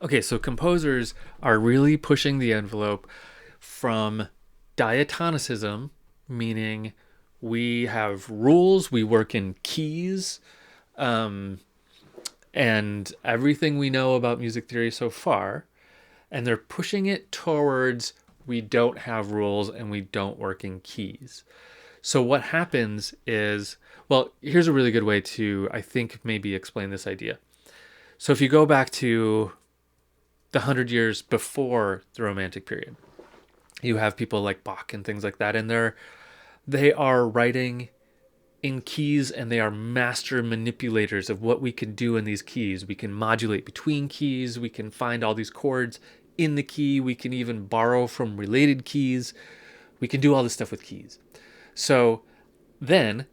Okay, so composers are really pushing the envelope from diatonicism, meaning we have rules, we work in keys, um, and everything we know about music theory so far, and they're pushing it towards we don't have rules and we don't work in keys. So what happens is, well, here's a really good way to, I think, maybe explain this idea. So if you go back to the 100 years before the Romantic period, you have people like Bach and things like that, and they are writing in keys and they are master manipulators of what we can do in these keys. We can modulate between keys, we can find all these chords in the key, we can even borrow from related keys, we can do all this stuff with keys. So then,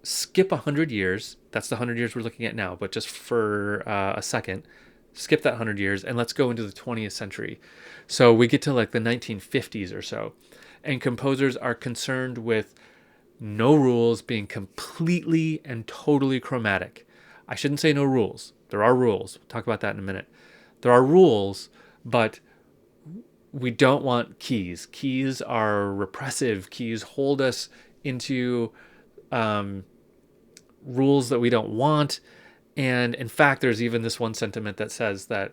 skip 100 years. That's the 100 years we're looking at now, but just for a second, skip that 100 years and let's go into the 20th century. So we get to like the 1950s or so, and composers are concerned with no rules, being completely and totally chromatic. I shouldn't say no rules. There are rules. We'll talk about that in a minute. There are rules, but we don't want keys. Keys are repressive. Keys hold us into rules that we don't want. And in fact, there's even this one sentiment that says that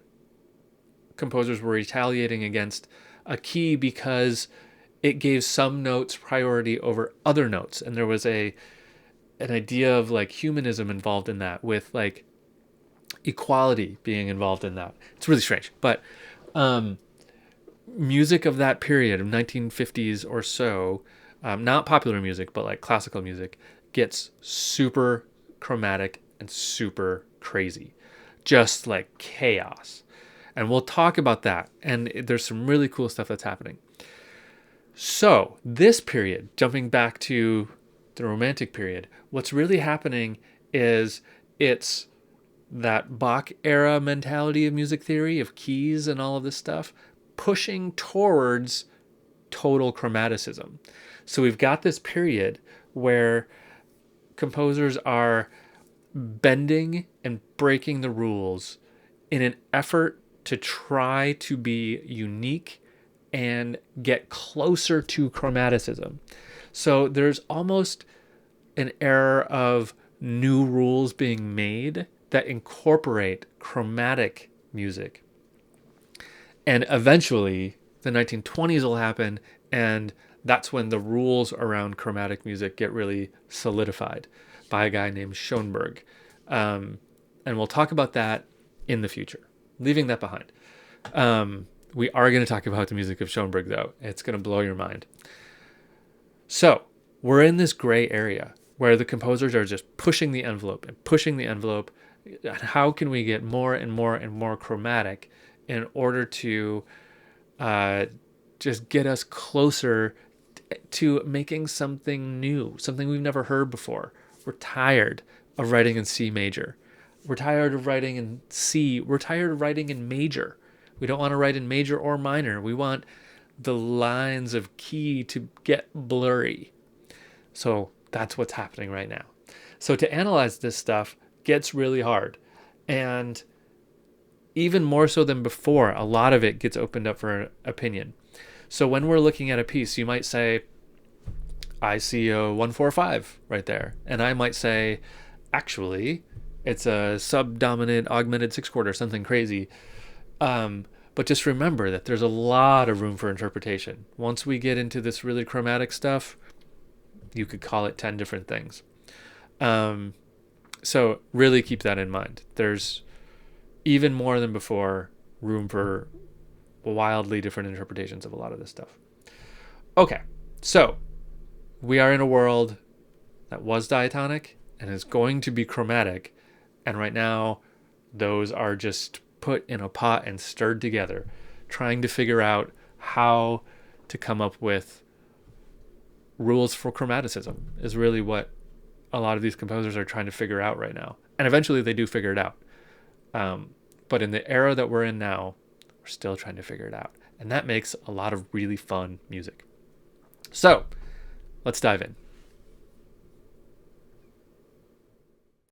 composers were retaliating against a key because it gave some notes priority over other notes. And there was an idea of like humanism involved in that, with like equality being involved in that. It's really strange. But music of that period, of 1950s or so, not popular music, but like classical music, gets super chromatic and super crazy, just like chaos. And we'll talk about that. And there's some really cool stuff that's happening. So this period, jumping back to the Romantic period, what's really happening is it's that Bach era mentality of music theory, of keys and all of this stuff, pushing towards total chromaticism. So we've got this period where composers are bending and breaking the rules in an effort to try to be unique and get closer to chromaticism. So there's almost an era of new rules being made that incorporate chromatic music. And eventually, the 1920s will happen, and that's when the rules around chromatic music get really solidified by a guy named Schoenberg. And we'll talk about that in the future, leaving that behind. We are going to talk about the music of Schoenberg, though. It's going to blow your mind. So we're in this gray area where the composers are just pushing the envelope and pushing the envelope. How can we get more and more and more chromatic in order to just get us closer to making something new, something we've never heard before? We're tired of writing in C major. We're tired of writing in C. We're tired of writing in major. We don't want to write in major or minor. We want the lines of key to get blurry. So that's what's happening right now. So to analyze this stuff gets really hard. And even more so than before, a lot of it gets opened up for opinion. So when we're looking at a piece, you might say, I see a 145 right there. And I might say, actually, it's a subdominant augmented six chord or something crazy. But just remember that there's a lot of room for interpretation. Once we get into this really chromatic stuff, you could call it 10 different things. So really keep that in mind. There's even more than before room for wildly different interpretations of a lot of this stuff. Okay, so we are in a world that was diatonic and is going to be chromatic. And right now, those are just put in a pot and stirred together, trying to figure out how to come up with rules for chromaticism is really what a lot of these composers are trying to figure out right now. And eventually they do figure it out. But in the era that we're in now, we're still trying to figure it out. And that makes a lot of really fun music. So let's dive in.